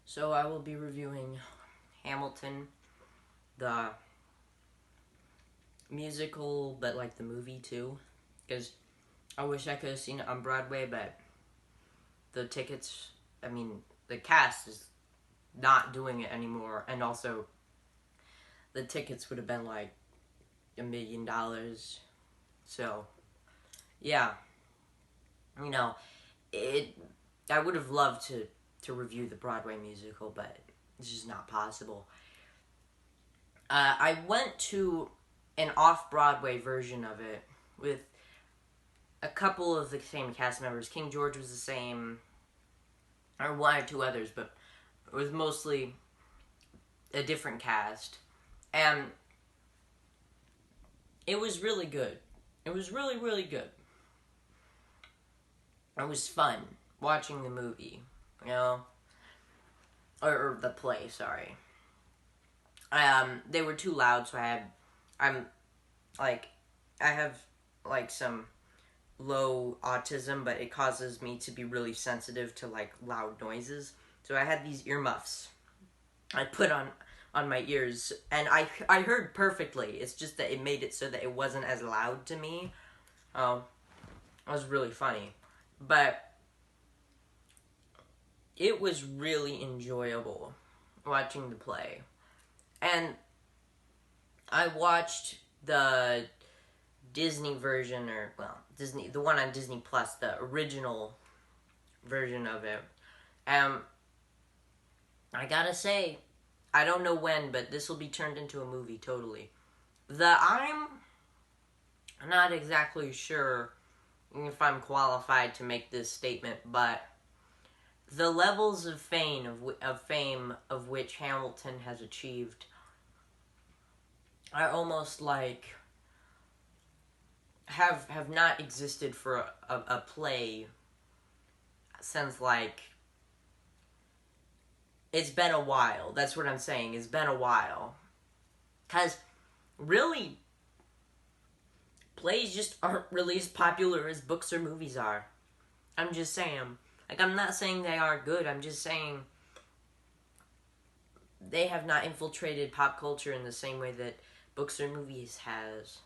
So I will be reviewing Hamilton, the musical, but like the movie too. Because I wish I could have seen it on Broadway, but the tickets, I mean, the cast is not doing it anymore. And also, the tickets would have been like $1 million. So, yeah, you know, it. I would have loved to review the Broadway musical, but it's just not possible. I went to an off-Broadway version of it with a couple of the same cast members. King George was the same, or one or two others, but it was mostly a different cast. And it was really good. It was really, really good. It was fun watching the movie, you know? Or the play, sorry. They were too loud, so I'm, like, I have, like, some low autism, but it causes me to be really sensitive to, like, loud noises. So I had these earmuffs I put on my ears, and I heard perfectly. It's just that it made it so that it wasn't as loud to me. It was really funny. But it was really enjoyable watching the play. And I watched the Disney version, or, well, Disney, the one on Disney Plus, the original version of it. I gotta say, I don't know when, but this will be turned into a movie, totally. I'm not exactly sure if I'm qualified to make this statement, but the levels of fame of which Hamilton has achieved are almost like have not existed for a play since, like, it's been a while. That's what I'm saying. It's been a while. Because, really, plays just aren't really as popular as books or movies are. I'm just saying. Like, I'm not saying they are good. I'm just saying they have not infiltrated pop culture in the same way that books or movies has.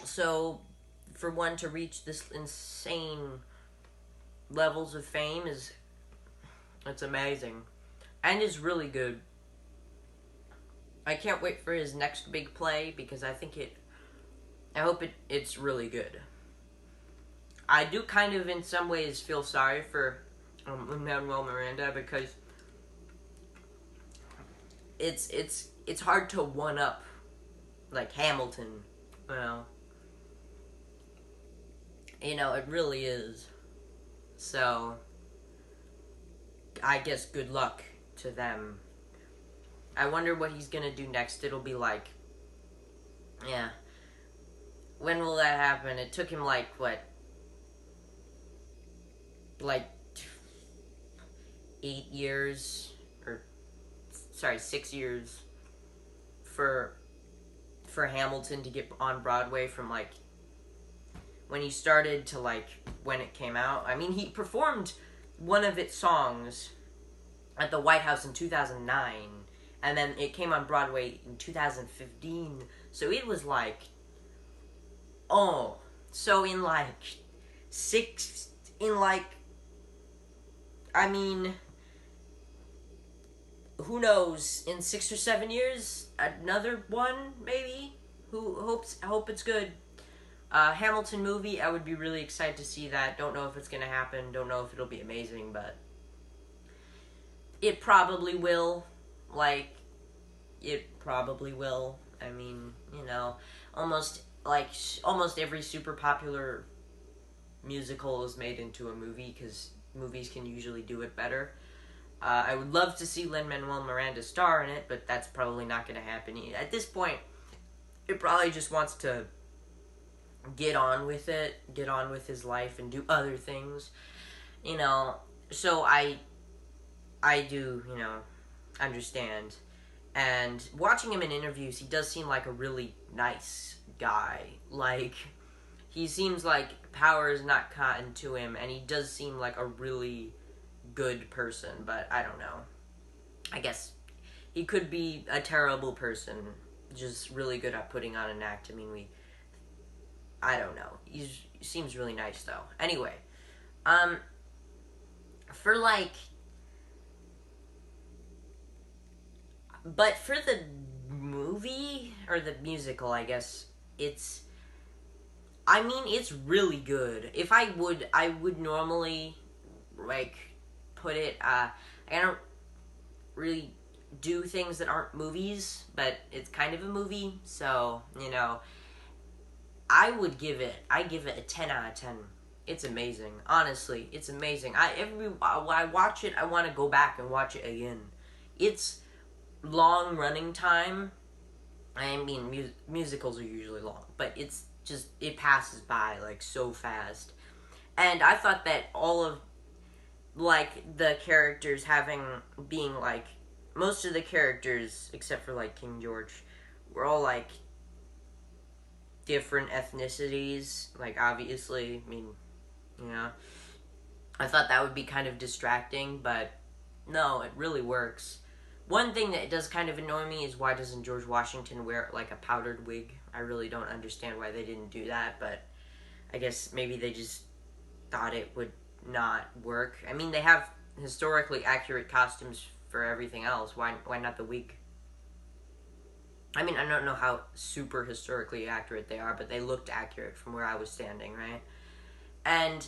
So, for one to reach this insane levels of fame it's amazing. And is really good. I can't wait for his next big play because I hope it's really good. I do kind of in some ways feel sorry for Lin-Manuel Miranda because it's hard to one up like Hamilton, you know. It really is. So I guess good luck to them. I wonder what he's gonna do next. It'll be like, yeah. When will that happen? It took him like what, like 8 years, or sorry, 6 years for Hamilton to get on Broadway from like when he started to like when it came out. I mean, he performed one of its songs at the White House in 2009, and then it came on Broadway in 2015. So it was like, oh, so in like I mean, who knows? In 6 or 7 years, another one maybe. I hope it's good. Hamilton movie, I would be really excited to see that. Don't know if it's gonna happen. Don't know if it'll be amazing, but it probably will. Like, it probably will. I mean, almost every super popular musical is made into a movie because movies can usually do it better. I would love to see Lin-Manuel Miranda star in it, but that's probably not going to happen. At this point, it probably just wants to get on with his life, and do other things. So I do, understand. And watching him in interviews, he does seem like a really nice guy. Like, he seems like power is not cotton to him, and he does seem like a really good person, but I don't know. I guess he could be a terrible person, just really good at putting on an act. I mean, I don't know. He seems really nice though. Anyway, um, for like, but for the movie or the musical, I guess it's. I mean, it's really good. If I would normally like put it. I don't really do things that aren't movies, but it's kind of a movie, so I give it a 10 out of 10. It's amazing. Honestly, it's amazing. When I watch it, I want to go back and watch it again. It's long running time. I mean, musicals are usually long, but it's just it passes by like so fast. And I thought that all of like the characters being like most of the characters except for like King George were all like different ethnicities, like obviously, I mean, you know, I thought that would be kind of distracting, but no, it really works. One thing that does kind of annoy me is why doesn't George Washington wear like a powdered wig? I really don't understand why they didn't do that, but I guess maybe they just thought it would not work. I mean, they have historically accurate costumes for everything else. Why not the wig? I mean, I don't know how super historically accurate they are, but they looked accurate from where I was standing, right? And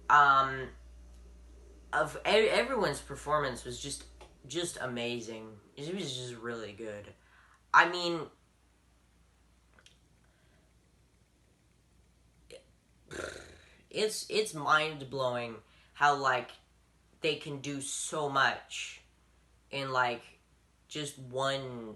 um, everyone's performance was just amazing. It was just really good. I mean, it's mind blowing how like they can do so much in like just one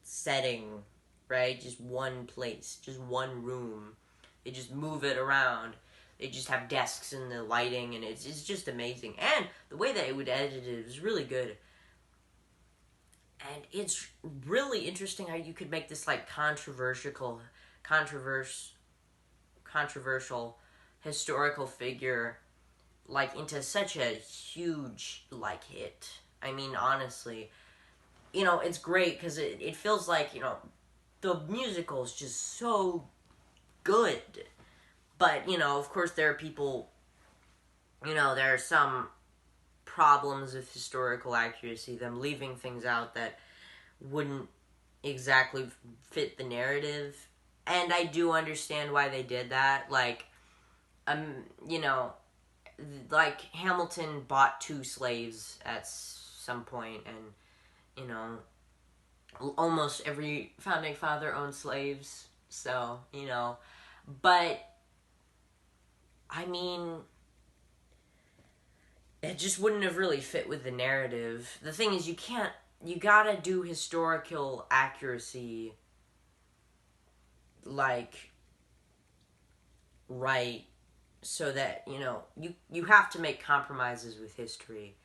setting, right? Just one place, just one room. They just move it around. They just have desks and the lighting, and it's just amazing. And the way that it would edit it was really good. And it's really interesting how you could make this like controversial historical figure like into such a huge like hit. I mean, honestly, it's great because it feels like the musical is just so good. But of course, there are people. There are some problems with historical accuracy. Them leaving things out that wouldn't exactly fit the narrative, and I do understand why they did that. Like, um, you know, like Hamilton bought two slaves at some point, and almost every founding father owned slaves. So but I mean, it just wouldn't have really fit with the narrative. The thing is, you gotta do historical accuracy, like, right, so that, you have to make compromises with history.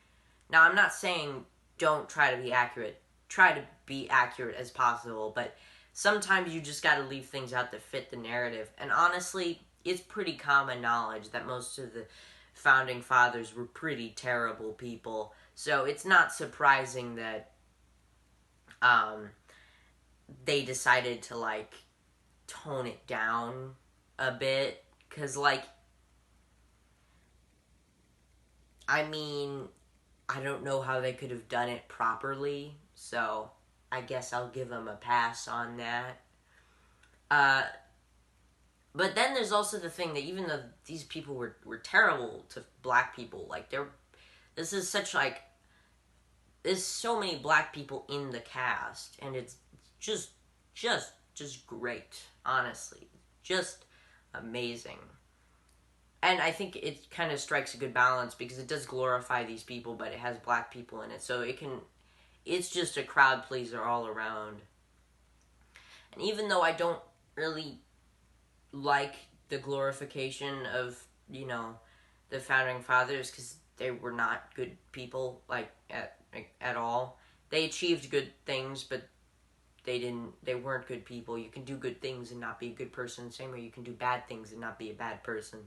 Now, I'm not saying don't try to be accurate. Try to be accurate as possible, but sometimes you just gotta leave things out that fit the narrative. And honestly, it's pretty common knowledge that most of the founding fathers were pretty terrible people. So it's not surprising that they decided to like tone it down a bit, because like, I mean, I don't know how they could have done it properly, so I guess I'll give them a pass on that. Uh, but then there's also the thing that even though these people were terrible to black people, like this is such like there's so many black people in the cast, and it's just just great, honestly, just amazing. And I think it kind of strikes a good balance because it does glorify these people, but it has black people in it, so it's just a crowd pleaser all around. And even though I don't really like the glorification of the founding fathers, because they were not good people, like at all. They achieved good things, but they weren't good people. You can do good things and not be a good person, the same way you can do bad things and not be a bad person.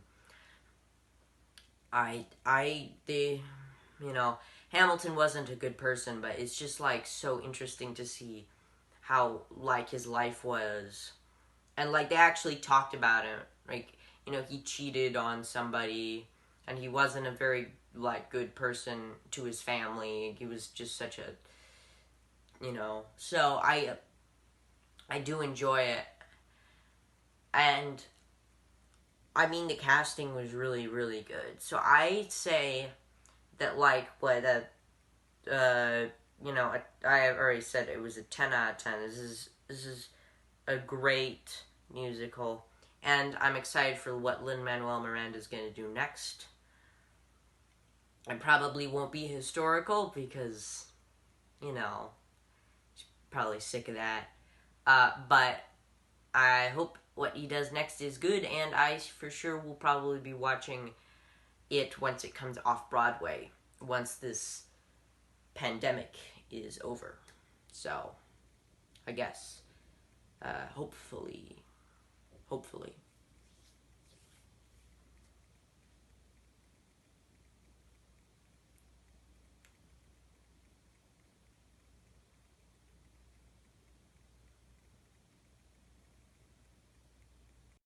the, you know, Hamilton wasn't a good person, but it's just like so interesting to see how like his life was, and like they actually talked about it. Like, you know, he cheated on somebody, and he wasn't a very like good person to his family. He was just such a, you know. So I do enjoy it, and I mean the casting was really really good. So I say that like what you know, I already said it was a 10 out of 10. This is a great musical, and I'm excited for what Lin-Manuel Miranda is going to do next. It probably won't be historical because, you know, he's probably sick of that. But I hope what he does next is good, and I for sure will probably be watching it once it comes off Broadway, once this pandemic is over. So, I guess, hopefully.